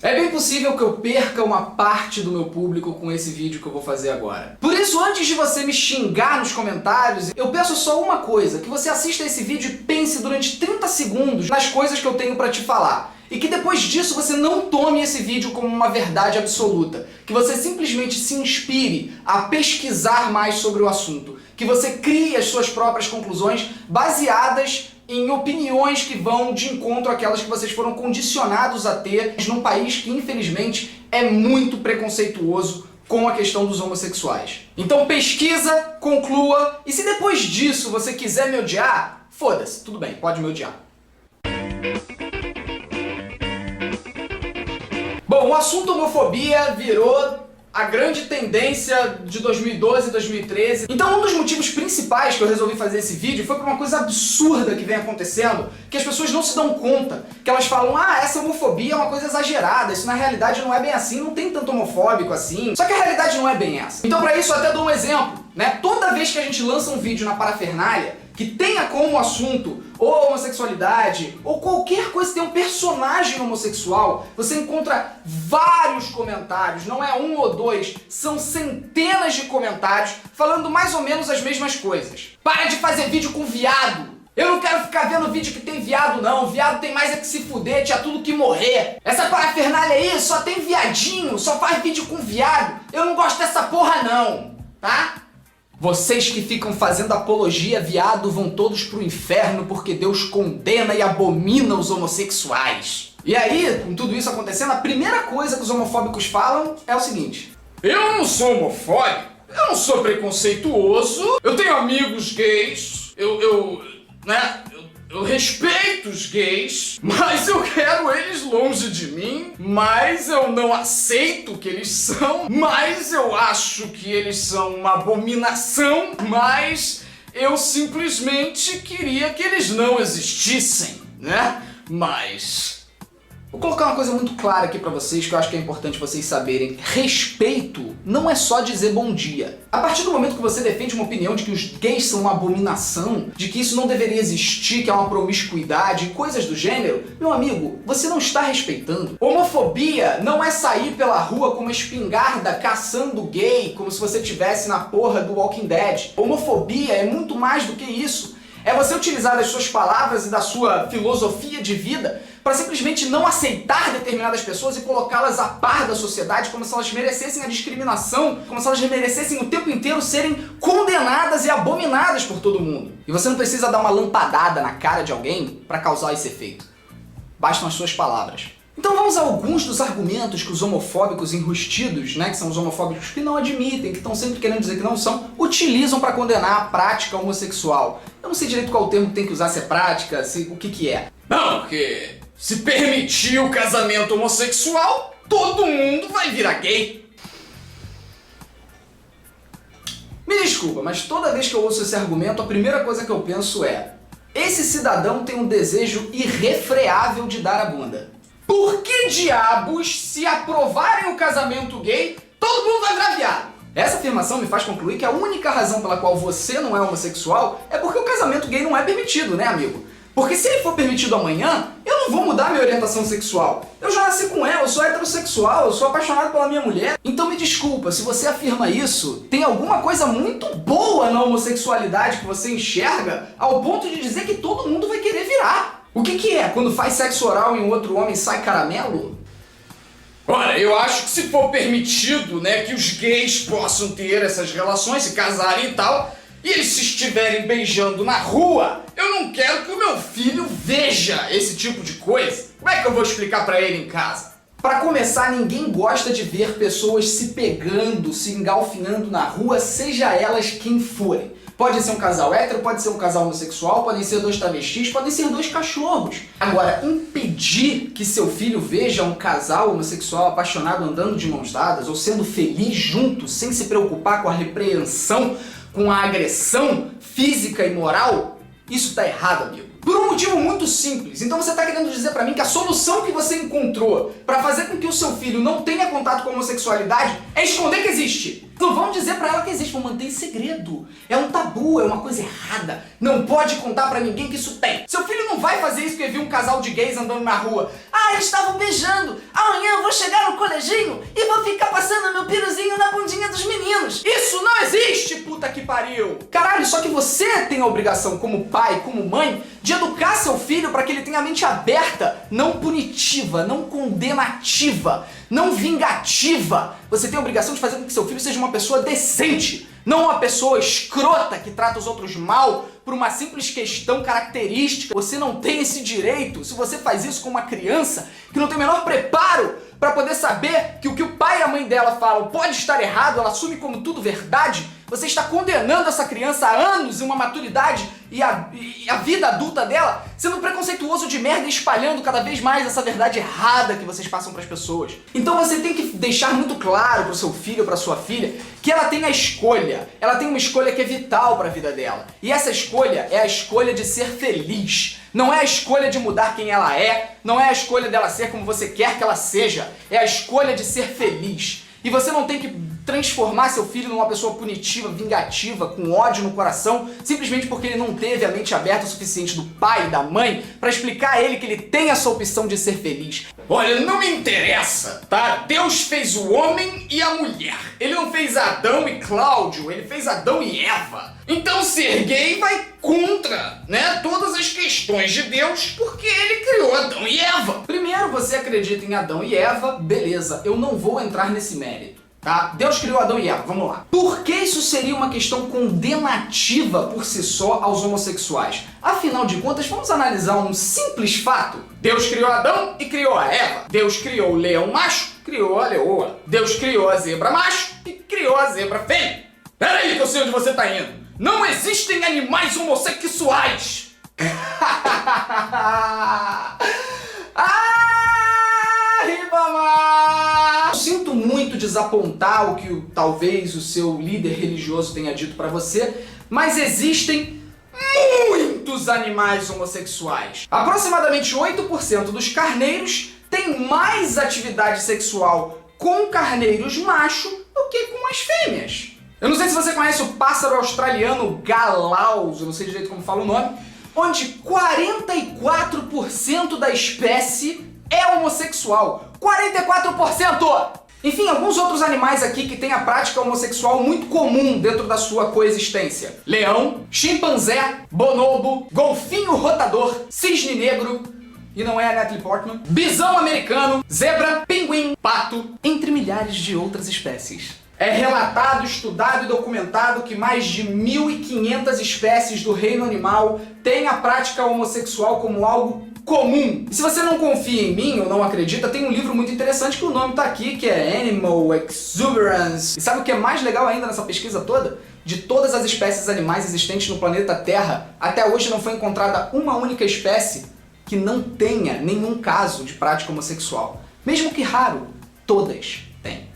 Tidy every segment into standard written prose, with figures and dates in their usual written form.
É bem possível que eu perca uma parte do meu público com esse vídeo que eu vou fazer agora. Por isso, antes de você me xingar nos comentários, eu peço só uma coisa, que você assista esse vídeo e pense durante 30 segundos nas coisas que eu tenho pra te falar. E que depois disso você não tome esse vídeo como uma verdade absoluta. Que você simplesmente se inspire a pesquisar mais sobre o assunto. Que você crie as suas próprias conclusões baseadas em opiniões que vão de encontro àquelas que vocês foram condicionados a ter num país que, infelizmente, é muito preconceituoso com a questão dos homossexuais. Então pesquisa, conclua, e se depois disso você quiser me odiar, foda-se, tudo bem, pode me odiar. Bom, o assunto homofobia virou a grande tendência de 2012 e 2013. Então um dos motivos principais que eu resolvi fazer esse vídeo foi por uma coisa absurda que vem acontecendo, que as pessoas não se dão conta, que elas falam, ah, essa homofobia é uma coisa exagerada, isso na realidade não é bem assim, não tem tanto homofóbico assim. Só que a realidade não é bem essa. Então pra isso eu até dou um exemplo, né? Toda vez que a gente lança um vídeo na parafernália que tenha como assunto ou homossexualidade, ou qualquer coisa que tenha um personagem homossexual, você encontra vários comentários, não é um ou dois, são centenas de comentários falando mais ou menos as mesmas coisas. Para de fazer vídeo com viado! Eu não quero ficar vendo vídeo que tem viado não, viado tem mais é que se fuder, tinha tudo que morrer. Essa parafernália aí só tem viadinho, só faz vídeo com viado, eu não gosto dessa porra não, tá? Vocês que ficam fazendo apologia viado vão todos pro inferno porque Deus condena e abomina os homossexuais. E aí, com tudo isso acontecendo, a primeira coisa que os homofóbicos falam é o seguinte: eu não sou homofóbico, eu não sou preconceituoso, eu tenho amigos gays, eu respeito os gays, mas eu quero eles longe de mim, mas eu não aceito o que eles são, mas eu acho que eles são uma abominação, mas eu simplesmente queria que eles não existissem, né? Mas vou colocar uma coisa muito clara aqui pra vocês que eu acho que é importante vocês saberem. Respeito não é só dizer bom dia. A partir do momento que você defende uma opinião de que os gays são uma abominação, de que isso não deveria existir, que é uma promiscuidade e coisas do gênero, meu amigo, você não está respeitando. Homofobia não é sair pela rua com uma espingarda caçando gay, como se você estivesse na porra do Walking Dead. Homofobia é muito mais do que isso. É você utilizar das suas palavras e da sua filosofia de vida para simplesmente não aceitar determinadas pessoas e colocá-las a par da sociedade como se elas merecessem a discriminação, como se elas merecessem o tempo inteiro serem condenadas e abominadas por todo mundo. E você não precisa dar uma lampadada na cara de alguém para causar esse efeito. Bastam as suas palavras. Então vamos a alguns dos argumentos que os homofóbicos enrustidos, né, que são os homofóbicos que não admitem, que estão sempre querendo dizer que não são, utilizam para condenar a prática homossexual. Eu não sei direito qual o termo que tem que usar, se é prática, o que é. Não, porque se permitir o casamento homossexual, todo mundo vai virar gay. Me desculpa, mas toda vez que eu ouço esse argumento, a primeira coisa que eu penso é: esse cidadão tem um desejo irrefreável de dar a bunda. Por que diabos, se aprovarem o casamento gay, todo mundo vai virar viado? Essa afirmação me faz concluir que a única razão pela qual você não é homossexual é porque o casamento gay não é permitido, né, amigo? Porque se ele for permitido amanhã, eu não vou mudar minha orientação sexual. Eu já nasci com ela, eu sou heterossexual, eu sou apaixonado pela minha mulher. Então me desculpa, se você afirma isso, tem alguma coisa muito boa na homossexualidade que você enxerga ao ponto de dizer que todo mundo vai querer virar. O que é? Quando faz sexo oral em um outro homem sai caramelo? Olha, eu acho que se for permitido, né, que os gays possam ter essas relações, se casarem e tal, e eles se estiverem beijando na rua, eu não quero que o meu filho veja esse tipo de coisa. Como é que eu vou explicar pra ele em casa? Pra começar, ninguém gosta de ver pessoas se pegando, se engalfinhando na rua, seja elas quem forem. Pode ser um casal hétero, pode ser um casal homossexual, podem ser dois travestis, podem ser dois cachorros. Agora, impedir que seu filho veja um casal homossexual apaixonado andando de mãos dadas ou sendo feliz juntos, sem se preocupar com a repreensão, com a agressão física e moral, isso tá errado, amigo. Por um motivo muito simples. Então você tá querendo dizer pra mim que a solução que você encontrou pra fazer com que o seu filho não tenha contato com a homossexualidade é esconder que existe. Não vão dizer pra ela que existe, vão manter em segredo. É um tabu, é uma coisa errada. Não pode contar pra ninguém que isso tem. Seu filho não vai fazer isso porque viu um casal de gays andando na rua. Ah, eles estavam beijando. Amanhã eu vou pariu! Caralho, só que você tem a obrigação como pai, como mãe, de educar seu filho para que ele tenha a mente aberta, não punitiva, não condenativa, não vingativa. Você tem a obrigação de fazer com que seu filho seja uma pessoa decente, não uma pessoa escrota que trata os outros mal por uma simples questão característica. Você não tem esse direito se você faz isso com uma criança que não tem o menor preparo para poder saber que o pai e a mãe dela falam pode estar errado, ela assume como tudo verdade. Você está condenando essa criança há anos em uma maturidade e a vida adulta dela sendo preconceituoso de merda e espalhando cada vez mais essa verdade errada que vocês passam para as pessoas. Então você tem que deixar muito claro para o seu filho ou para sua filha que ela tem a escolha. Ela tem uma escolha que é vital para a vida dela. E essa escolha é a escolha de ser feliz. Não é a escolha de mudar quem ela é, não é a escolha dela ser como você quer que ela seja. É a escolha de ser feliz. E você não tem que transformar seu filho numa pessoa punitiva, vingativa, com ódio no coração, simplesmente porque ele não teve a mente aberta o suficiente do pai e da mãe para explicar a ele que ele tem essa opção de ser feliz. Olha, não me interessa, tá? Deus fez o homem e a mulher. Ele não fez Adão e Cláudio, ele fez Adão e Eva. Então ser gay vai contra, né, todas as questões de Deus, porque ele criou Adão e Eva. Primeiro, você acredita em Adão e Eva, beleza, eu não vou entrar nesse mérito. Tá? Deus criou Adão e Eva, vamos lá. Por que isso seria uma questão condenativa por si só aos homossexuais? Afinal de contas, vamos analisar um simples fato. Deus criou Adão e criou a Eva. Deus criou o leão macho, criou a leoa. Deus criou a zebra macho e criou a zebra fêmea. Peraí que eu sei onde você tá indo. Não existem animais homossexuais. Ribamar! Sinto muito desapontar o que talvez o seu líder religioso tenha dito pra você, mas existem muitos animais homossexuais. Aproximadamente 8% dos carneiros têm mais atividade sexual com carneiros macho do que com as fêmeas. Eu não sei se você conhece o pássaro australiano galaus, eu não sei direito como fala o nome, onde 44% da espécie é homossexual. 44%! Enfim, alguns outros animais aqui que têm a prática homossexual muito comum dentro da sua coexistência. Leão, chimpanzé, bonobo, golfinho rotador, cisne negro, e não é a Natalie Portman, bisão americano, zebra, pinguim, pato, entre milhares de outras espécies. É relatado, estudado e documentado que mais de 1.500 espécies do reino animal têm a prática homossexual como algo comum. E se você não confia em mim ou não acredita, tem um livro muito interessante que o nome tá aqui, que é Animal Exuberance. E sabe o que é mais legal ainda nessa pesquisa toda? De todas as espécies animais existentes no planeta Terra, até hoje não foi encontrada uma única espécie que não tenha nenhum caso de prática homossexual. Mesmo que raro, todas têm.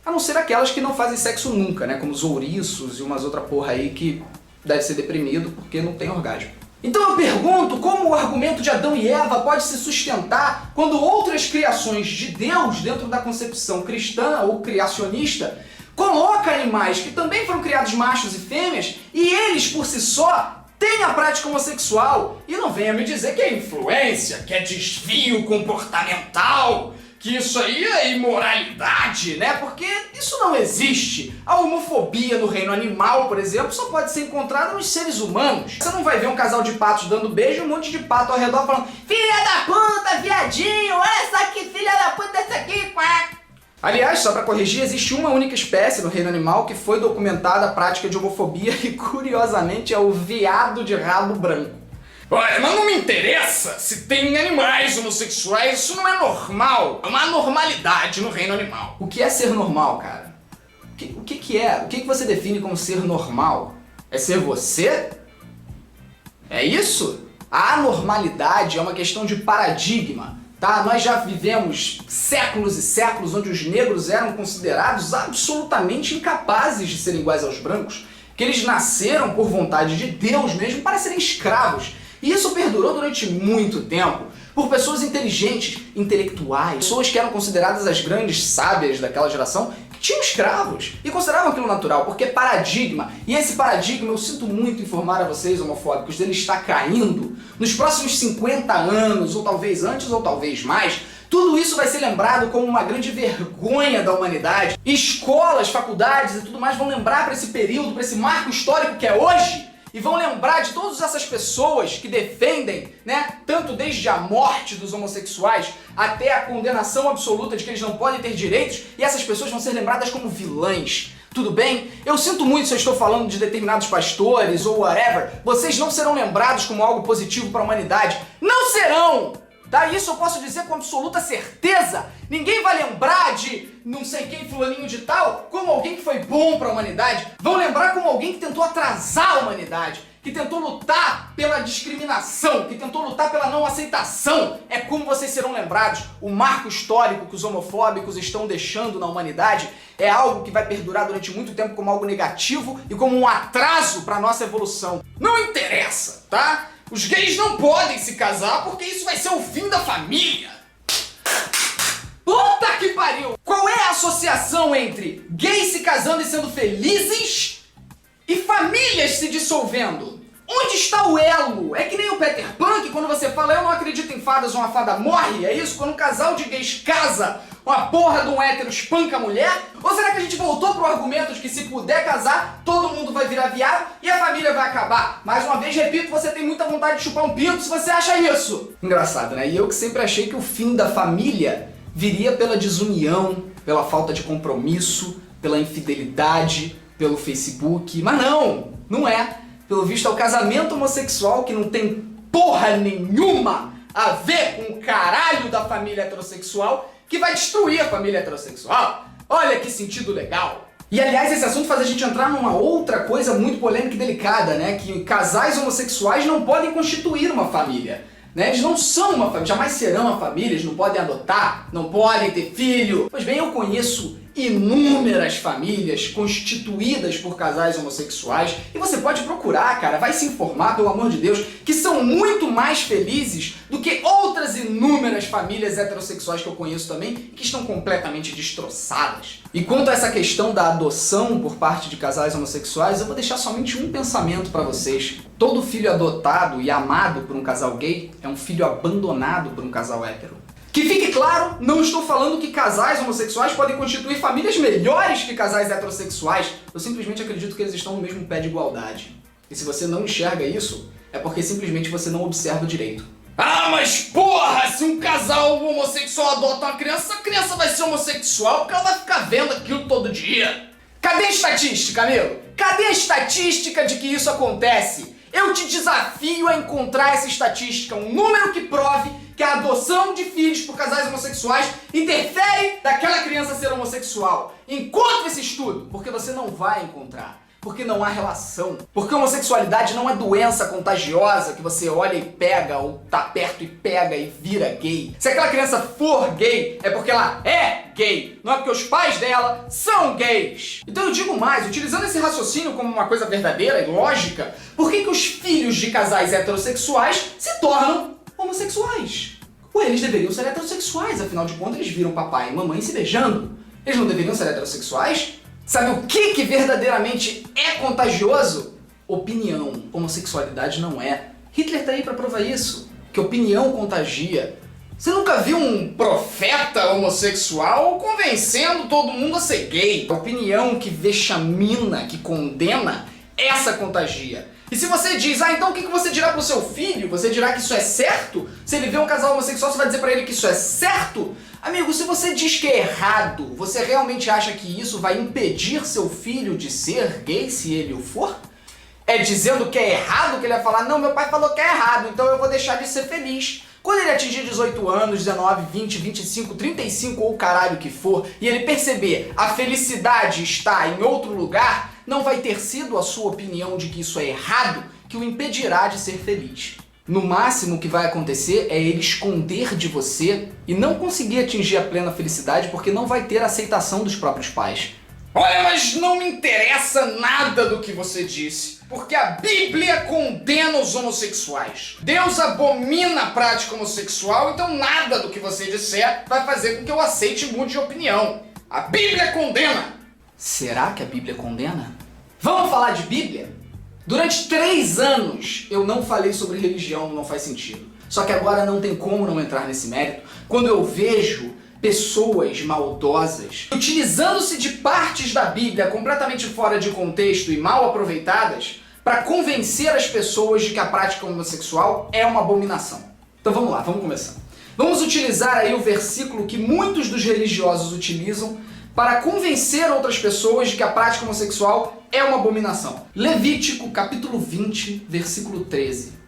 A não ser aquelas que não fazem sexo nunca, né? Como os ouriços e umas outra porra aí que deve ser deprimido porque não tem orgasmo. Então eu pergunto como o argumento de Adão e Eva pode se sustentar quando outras criações de Deus dentro da concepção cristã ou criacionista coloca animais que também foram criados machos e fêmeas e eles por si só têm a prática homossexual. E não venha me dizer que é influência, que é desvio comportamental, que isso aí é imoralidade, né? Porque isso não existe. A homofobia no reino animal, por exemplo, só pode ser encontrada nos seres humanos. Você não vai ver um casal de patos dando beijo e um monte de pato ao redor falando filha da puta, viadinho, olha só que filha da puta essa aqui, quack. Aliás, só pra corrigir, existe uma única espécie no reino animal que foi documentada a prática de homofobia e, curiosamente, é o veado de rabo branco. Olha, mas não me interessa se tem animais homossexuais, isso não é normal. É uma anormalidade no reino animal. O que é ser normal, cara? O que é? O que você define como ser normal? É ser você? É isso? A anormalidade é uma questão de paradigma, tá? Nós já vivemos séculos e séculos onde os negros eram considerados absolutamente incapazes de serem iguais aos brancos, que eles nasceram por vontade de Deus mesmo para serem escravos. E isso perdurou durante muito tempo por pessoas inteligentes, intelectuais, pessoas que eram consideradas as grandes sábias daquela geração, que tinham escravos e consideravam aquilo natural, porque é paradigma. E esse paradigma, eu sinto muito informar a vocês, homofóbicos, ele está caindo. Nos próximos 50 anos, ou talvez antes, ou talvez mais, Tudo isso vai ser lembrado como uma grande vergonha da humanidade. Escolas, faculdades e tudo mais vão lembrar para esse período, para esse marco histórico que é hoje, e vão lembrar de todas essas pessoas que defendem, né, tanto desde a morte dos homossexuais até a condenação absoluta de que eles não podem ter direitos, e essas pessoas vão ser lembradas como vilãs. Tudo bem? Eu sinto muito se eu estou falando de determinados pastores ou whatever. Vocês não serão lembrados como algo positivo para a humanidade. Não serão! Tá? Isso eu posso dizer com absoluta certeza. Ninguém vai lembrar de não sei quem, fulaninho de tal, como alguém que foi bom para a humanidade. Vão lembrar como alguém que tentou atrasar a humanidade, que tentou lutar pela discriminação, que tentou lutar pela não aceitação. É como vocês serão lembrados. O marco histórico que os homofóbicos estão deixando na humanidade é algo que vai perdurar durante muito tempo como algo negativo e como um atraso para a nossa evolução. Não interessa, tá? Os gays não podem se casar porque isso vai ser o fim da família. Puta que pariu! Qual é a associação entre gays se casando e sendo felizes e famílias se dissolvendo? Onde está o elo? É que nem o Peter Pan, que quando você fala eu não acredito em fadas, uma fada morre, é isso? Quando um casal de gays casa, uma porra de um hétero espanca a mulher? Ou será que a gente voltou pro argumento de que se puder casar, todo mundo vai virar viado e a família vai acabar? Mais uma vez, repito, você tem muita vontade de chupar um pinto se você acha isso. Engraçado, né? E eu que sempre achei que o fim da família viria pela desunião, pela falta de compromisso, pela infidelidade, pelo Facebook. Mas não, não é. Pelo visto é o casamento homossexual que não tem porra nenhuma a ver com o caralho da família heterossexual que vai destruir a família heterossexual. Olha que sentido legal. E aliás, esse assunto faz a gente entrar numa outra coisa muito polêmica e delicada, né? Que casais homossexuais não podem constituir uma família. Né? Eles não são uma família, jamais serão uma família, eles não podem adotar, não podem ter filho. Pois bem, eu conheço inúmeras famílias constituídas por casais homossexuais e você pode procurar, cara, vai se informar, pelo amor de Deus, que são muito mais felizes do que outras inúmeras famílias heterossexuais que eu conheço também, que estão completamente destroçadas. E quanto a essa questão da adoção por parte de casais homossexuais, eu vou deixar somente um pensamento para vocês. Todo filho adotado e amado por um casal gay é um filho abandonado por um casal hétero. Que fique claro, não estou falando que casais homossexuais podem constituir famílias melhores que casais heterossexuais. Eu simplesmente acredito que eles estão no mesmo pé de igualdade. E se você não enxerga isso, é porque simplesmente você não observa direito. Ah, mas porra, se um casal homossexual adota uma criança, a criança vai ser homossexual porque ela vai ficar vendo aquilo todo dia. Cadê a estatística, amigo? Cadê a estatística de que isso acontece? Eu te desafio a encontrar essa estatística, um número que prove que a adoção de filhos por casais homossexuais interfere daquela criança ser homossexual. Encontre esse estudo, porque você não vai encontrar. Porque não há relação. Porque homossexualidade não é doença contagiosa que você olha e pega, ou tá perto e pega e vira gay. Se aquela criança for gay, é porque ela é gay. Não é porque os pais dela são gays. Então eu digo mais, utilizando esse raciocínio como uma coisa verdadeira e lógica, por que os filhos de casais heterossexuais se tornam homossexuais? Ou eles deveriam ser heterossexuais, afinal de contas eles viram papai e mamãe se beijando. Eles não deveriam ser heterossexuais? Sabe o que verdadeiramente é contagioso? Opinião. Homossexualidade não é. Hitler tá aí pra provar isso. Que opinião contagia. Você nunca viu um profeta homossexual convencendo todo mundo a ser gay? A opinião que vexamina, que condena, essa contagia. E se você diz, então o que você dirá pro seu filho? Você dirá que isso é certo? Se ele vê um casal homossexual, você vai dizer pra ele que isso é certo? Amigo, se você diz que é errado, você realmente acha que isso vai impedir seu filho de ser gay se ele o for? É dizendo que é errado que ele vai falar, não, meu pai falou que é errado, então eu vou deixar de ser feliz. Quando ele atingir 18 anos, 19, 20, 25, 35 ou o caralho que for, e ele perceber a felicidade está em outro lugar, não vai ter sido a sua opinião de que isso é errado que o impedirá de ser feliz. No máximo o que vai acontecer é ele esconder de você e não conseguir atingir a plena felicidade porque não vai ter a aceitação dos próprios pais. Olha, mas não me interessa nada do que você disse, porque a Bíblia condena os homossexuais. Deus abomina a prática homossexual, então nada do que você disser vai fazer com que eu aceite e mude de opinião. A Bíblia condena. Será que a Bíblia condena? Vamos falar de Bíblia? Durante 3 anos eu não falei sobre religião, não faz sentido. Só que agora não tem como não entrar nesse mérito quando eu vejo pessoas maldosas utilizando-se de partes da Bíblia completamente fora de contexto e mal aproveitadas para convencer as pessoas de que a prática homossexual é uma abominação. Então vamos lá, vamos começar. Vamos utilizar aí o versículo que muitos dos religiosos utilizam para convencer outras pessoas de que a prática homossexual é uma abominação. Levítico, capítulo 20, versículo 13.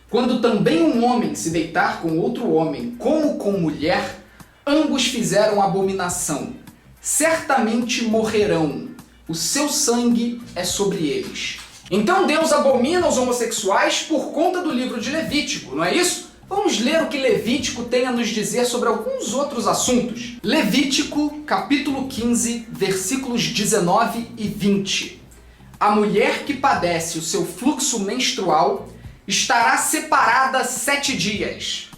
Quando também um homem se deitar com outro homem, como com mulher, ambos fizeram abominação. Certamente morrerão. O seu sangue é sobre eles. Então Deus abomina os homossexuais por conta do livro de Levítico, não é isso? Vamos ler o que Levítico tem a nos dizer sobre alguns outros assuntos. Levítico, capítulo 15, versículos 19 e 20. A mulher que padece o seu fluxo menstrual estará separada 7 dias.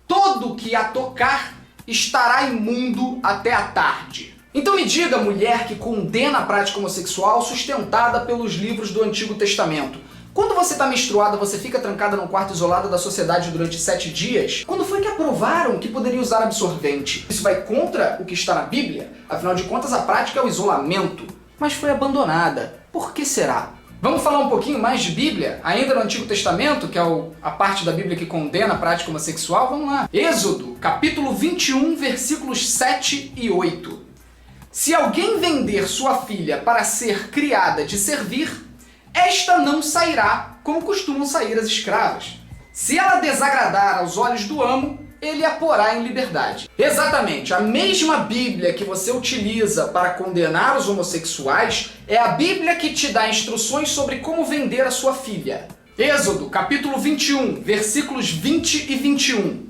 Todo que a tocar estará imundo até a tarde. Então me diga, mulher que condena a prática homossexual sustentada pelos livros do Antigo Testamento. Quando você está menstruada, você fica trancada num quarto isolado da sociedade durante 7 dias? Quando foi que aprovaram que poderia usar absorvente? Isso vai contra o que está na Bíblia? Afinal de contas, a prática é o isolamento. Mas foi abandonada. Por que será? Vamos falar um pouquinho mais de Bíblia? Ainda no Antigo Testamento, que é a parte da Bíblia que condena a prática homossexual? Vamos lá. Êxodo, capítulo 21, versículos 7 e 8. Se alguém vender sua filha para ser criada de servir, esta não sairá como costumam sair as escravas. Se ela desagradar aos olhos do amo, ele a porá em liberdade. Exatamente, a mesma Bíblia que você utiliza para condenar os homossexuais é a Bíblia que te dá instruções sobre como vender a sua filha. Êxodo, capítulo 21, versículos 20 e 21.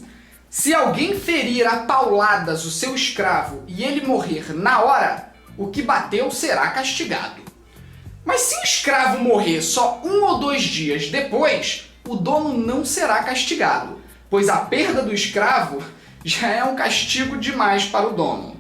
Se alguém ferir a pauladas o seu escravo e ele morrer na hora, o que bateu será castigado. Mas se o escravo morrer só 1 ou 2 dias depois, o dono não será castigado, pois a perda do escravo já é um castigo demais para o dono.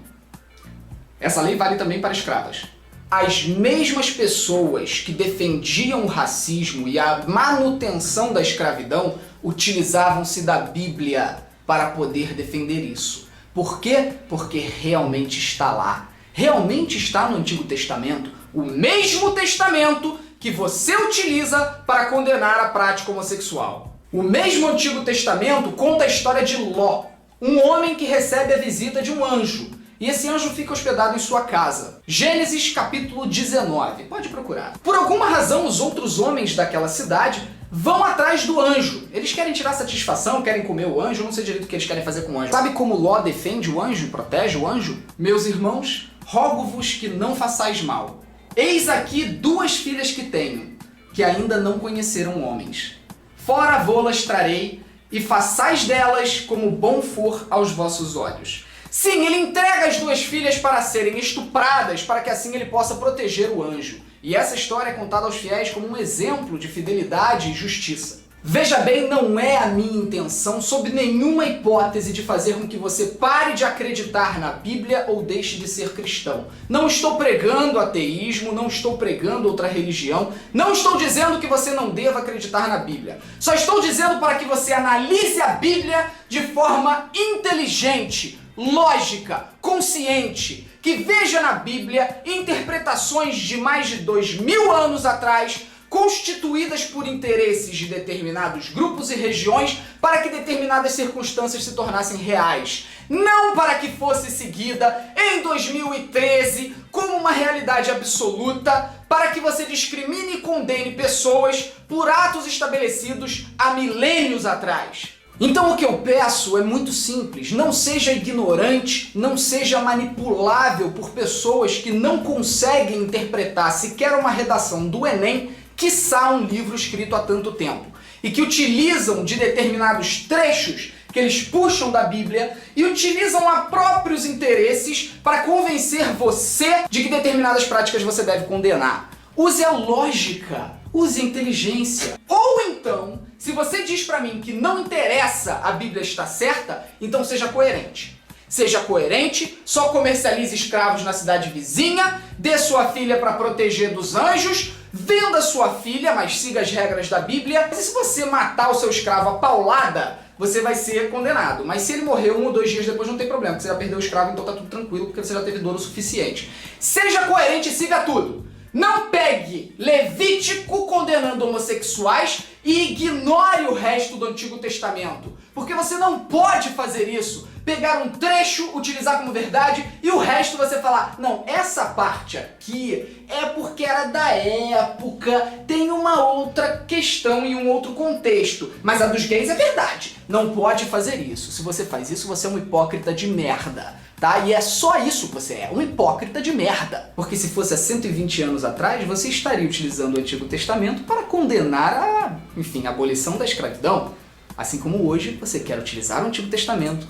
Essa lei vale também para escravas. As mesmas pessoas que defendiam o racismo e a manutenção da escravidão utilizavam-se da Bíblia para poder defender isso. Por quê? Porque realmente está lá. Realmente está no Antigo Testamento, o mesmo testamento que você utiliza para condenar a prática homossexual. O mesmo Antigo Testamento conta a história de Ló, um homem que recebe a visita de um anjo, e esse anjo fica hospedado em sua casa. Gênesis capítulo 19, pode procurar. Por alguma razão, os outros homens daquela cidade vão atrás do anjo. Eles querem tirar satisfação, querem comer o anjo, eu não sei direito o que eles querem fazer com o anjo. Sabe como Ló defende o anjo, protege o anjo? Meus irmãos, rogo-vos que não façais mal. Eis aqui 2 filhas que tenho, que ainda não conheceram homens. Fora vô-las trarei, e façais delas como bom for aos vossos olhos. Sim, ele entrega as 2 filhas para serem estupradas, para que assim ele possa proteger o anjo. E essa história é contada aos fiéis como um exemplo de fidelidade e justiça. Veja bem, não é a minha intenção, sob nenhuma hipótese, de fazer com que você pare de acreditar na Bíblia ou deixe de ser cristão. Não estou pregando ateísmo, não estou pregando outra religião, não estou dizendo que você não deva acreditar na Bíblia. Só estou dizendo para que você analise a Bíblia de forma inteligente, lógica, consciente, que veja na Bíblia interpretações de mais de 2000 anos atrás, constituídas por interesses de determinados grupos e regiões para que determinadas circunstâncias se tornassem reais. Não para que fosse seguida em 2013 como uma realidade absoluta, para que você discrimine e condene pessoas por atos estabelecidos há milênios atrás. Então o que eu peço é muito simples, não seja ignorante, não seja manipulável por pessoas que não conseguem interpretar sequer uma redação do Enem, quiçá um livro escrito há tanto tempo, e que utilizam de determinados trechos que eles puxam da Bíblia e utilizam a próprios interesses para convencer você de que determinadas práticas você deve condenar. Use a lógica, use a inteligência. Ou então, se você diz para mim que não interessa a Bíblia estar certa, então seja coerente. Seja coerente, só comercialize escravos na cidade vizinha, dê sua filha para proteger dos anjos, venda sua filha, mas siga as regras da Bíblia. Mas e se você matar o seu escravo a paulada, você vai ser condenado. Mas se ele morrer 1 ou 2 dias depois, não tem problema, porque você já perdeu o escravo, então tá tudo tranquilo, porque você já teve dor o suficiente. Seja coerente e siga tudo. Não pegue Levítico condenando homossexuais e ignore o resto do Antigo Testamento. Porque você não pode fazer isso. Pegar um trecho, utilizar como verdade e o resto você falar, não, essa parte aqui é porque era da época, tem uma outra questão e um outro contexto. Mas a dos gays é verdade. Não pode fazer isso. Se você faz isso, você é um hipócrita de merda. Tá? E é só isso que você é, um hipócrita de merda. Porque se fosse há 120 anos atrás, você estaria utilizando o Antigo Testamento para condenar a abolição da escravidão. Assim como hoje você quer utilizar o Antigo Testamento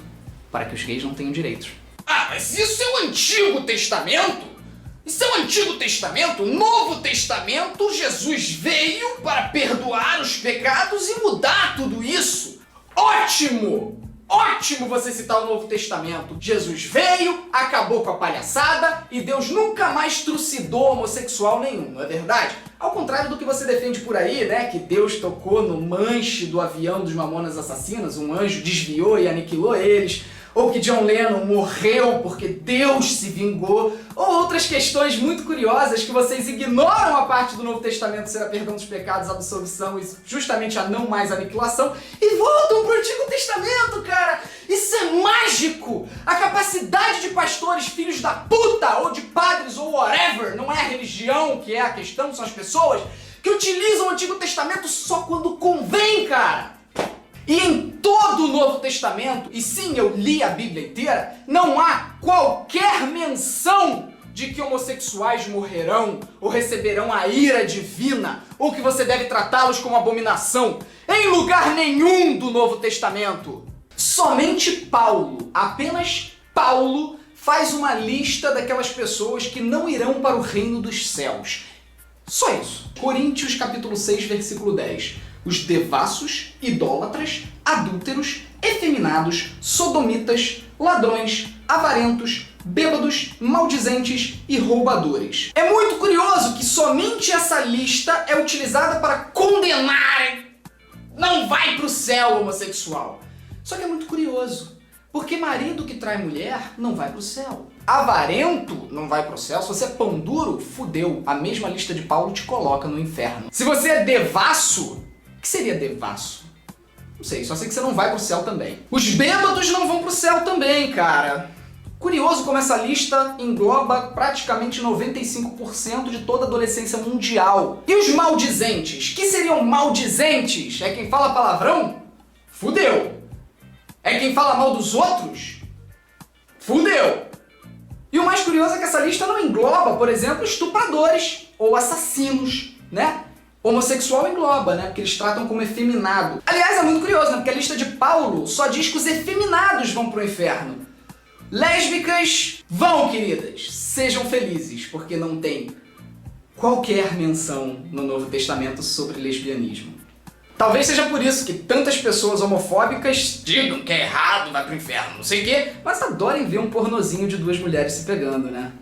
para que os gays não tenham direitos. Ah, mas isso é o Antigo Testamento? Isso é o Antigo Testamento? O Novo Testamento, Jesus veio para perdoar os pecados e mudar tudo isso. Ótimo! Ótimo você citar o Novo Testamento. Jesus veio, acabou com a palhaçada e Deus nunca mais trucidou homossexual nenhum, não é verdade? Ao contrário do que você defende por aí, né, que Deus tocou no manche do avião dos Mamonas Assassinas, um anjo desviou e aniquilou eles, ou que John Lennon morreu porque Deus se vingou, ou outras questões muito curiosas que vocês ignoram a parte do Novo Testamento ser a perdão dos pecados, a absolvição e justamente a não mais aniquilação, e voltam pro Antigo Testamento, cara! Isso é mágico! A capacidade de pastores, filhos da puta, ou de padres, ou whatever, não é a religião que é a questão, são as pessoas que utilizam o Antigo Testamento só quando convém, cara! E em todo o Novo Testamento, e sim, eu li a Bíblia inteira, não há qualquer menção de que homossexuais morrerão ou receberão a ira divina, ou que você deve tratá-los como abominação, em lugar nenhum do Novo Testamento. Somente Paulo, apenas Paulo, faz uma lista daquelas pessoas que não irão para o reino dos céus. Só isso. Coríntios capítulo 6, versículo 10. Os devassos, idólatras, adúlteros, efeminados, sodomitas, ladrões, avarentos, bêbados, maldizentes e roubadores. É muito curioso que somente essa lista é utilizada para condenar, não vai pro céu homossexual. Só que é muito curioso, porque marido que trai mulher não vai pro céu. Avarento não vai pro céu. Se você é pão duro, fudeu. A mesma lista de Paulo te coloca no inferno. Se você é devasso, o que seria devasso? Não sei, só sei que você não vai pro céu também. Os bêbados não vão pro céu também, cara. Curioso como essa lista engloba praticamente 95% de toda a adolescência mundial. E os maldizentes? Que seriam maldizentes? É quem fala palavrão? Fudeu. É quem fala mal dos outros? Fudeu. E o mais curioso é que essa lista não engloba, por exemplo, estupradores ou assassinos, né? Homossexual engloba, né? Porque eles tratam como efeminado. Aliás, é muito curioso, né? Porque a lista de Paulo só diz que os efeminados vão pro inferno. Lésbicas vão, queridas. Sejam felizes, porque não tem qualquer menção no Novo Testamento sobre lesbianismo. Talvez seja por isso que tantas pessoas homofóbicas digam que é errado, vai pro inferno, não sei o quê, mas adorem ver um pornozinho de duas mulheres se pegando, né?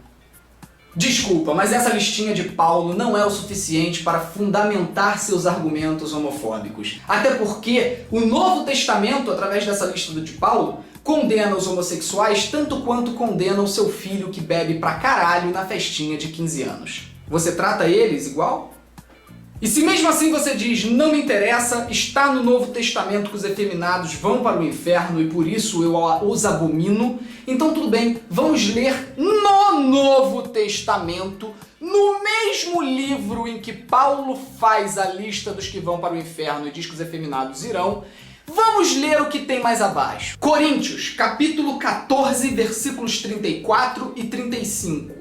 Desculpa, mas essa listinha de Paulo não é o suficiente para fundamentar seus argumentos homofóbicos. Até porque o Novo Testamento, através dessa lista de Paulo, condena os homossexuais tanto quanto condena o seu filho que bebe pra caralho na festinha de 15 anos. Você trata eles igual? E se mesmo assim você diz, não me interessa, está no Novo Testamento que os efeminados vão para o inferno e por isso eu os abomino, então tudo bem, vamos ler no Novo Testamento, no mesmo livro em que Paulo faz a lista dos que vão para o inferno e diz que os efeminados irão, vamos ler o que tem mais abaixo. Coríntios, capítulo 14, versículos 34 e 35.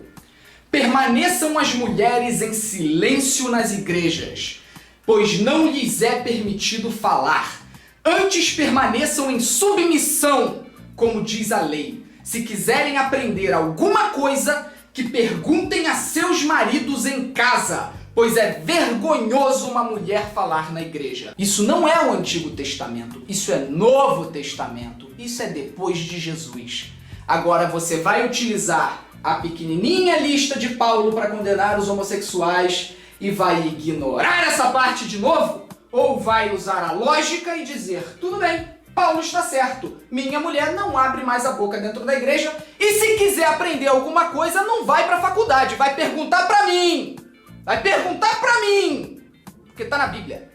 Permaneçam as mulheres em silêncio nas igrejas, pois não lhes é permitido falar. Antes permaneçam em submissão, como diz a lei. Se quiserem aprender alguma coisa, que perguntem a seus maridos em casa, pois é vergonhoso uma mulher falar na igreja. Isso não é o Antigo Testamento, isso é Novo Testamento, isso é depois de Jesus. Agora você vai utilizar a pequenininha lista de Paulo para condenar os homossexuais e vai ignorar essa parte de novo? Ou vai usar a lógica e dizer, tudo bem, Paulo está certo. Minha mulher não abre mais a boca dentro da igreja e se quiser aprender alguma coisa, não vai para a faculdade, vai perguntar para mim. Vai perguntar para mim, porque está na Bíblia.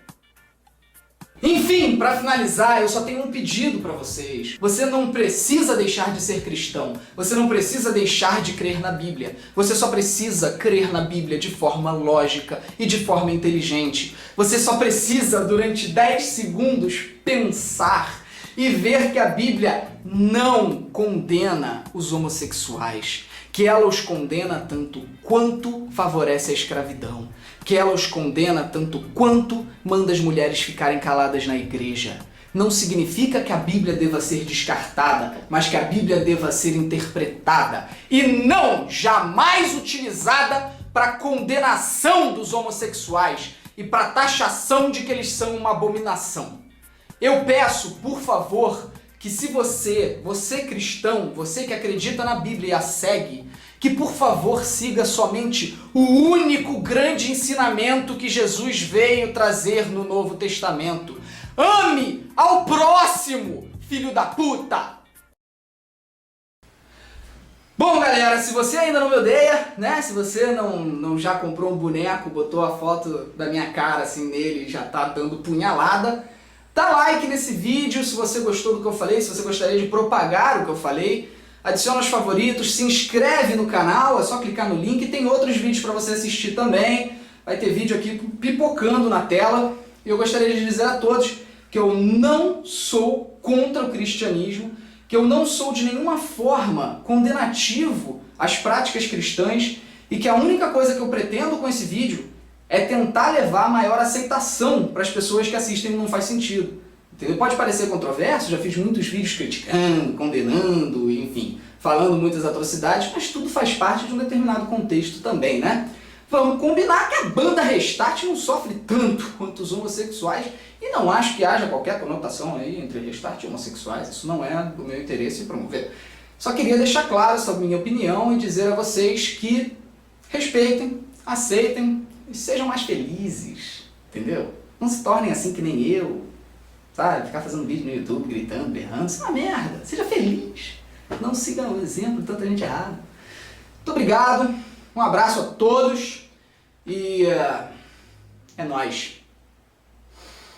Enfim, para finalizar, eu só tenho um pedido para vocês. Você não precisa deixar de ser cristão. Você não precisa deixar de crer na Bíblia. Você só precisa crer na Bíblia de forma lógica e de forma inteligente. Você só precisa, durante 10 segundos, pensar e ver que a Bíblia não condena os homossexuais, que ela os condena tanto quanto favorece a escravidão, que ela os condena tanto quanto manda as mulheres ficarem caladas na igreja. Não significa que a Bíblia deva ser descartada, mas que a Bíblia deva ser interpretada e não jamais utilizada para condenação dos homossexuais e para taxação de que eles são uma abominação. Eu peço, por favor, que se você cristão, você que acredita na Bíblia e a segue, que por favor siga somente o único grande ensinamento que Jesus veio trazer no Novo Testamento. Ame ao próximo, filho da puta! Bom, galera, se você ainda não me odeia, né? Se você não já comprou um boneco, botou a foto da minha cara assim nele e já tá dando punhalada, dá like nesse vídeo se você gostou do que eu falei, se você gostaria de propagar o que eu falei. Adiciona os favoritos, se inscreve no canal, é só clicar no link. Tem outros vídeos para você assistir também. Vai ter vídeo aqui pipocando na tela. E eu gostaria de dizer a todos que eu não sou contra o cristianismo, que eu não sou de nenhuma forma condenativo às práticas cristãs e que a única coisa que eu pretendo com esse vídeo é tentar levar maior aceitação para as pessoas que assistem e não faz sentido. Entendeu? Pode parecer controverso, já fiz muitos vídeos criticando, condenando, enfim, falando muitas atrocidades, mas tudo faz parte de um determinado contexto também, né? Vamos combinar que a banda Restart não sofre tanto quanto os homossexuais e não acho que haja qualquer conotação aí entre Restart e homossexuais, isso não é do meu interesse promover. Só queria deixar claro essa minha opinião e dizer a vocês que respeitem, aceitem e sejam mais felizes, entendeu? Não se tornem assim que nem eu, sabe? Ficar fazendo vídeo no YouTube, gritando, berrando, isso é uma merda. Seja feliz. Não siga o exemplo de tanta gente errada. Muito obrigado, um abraço a todos e é nóis.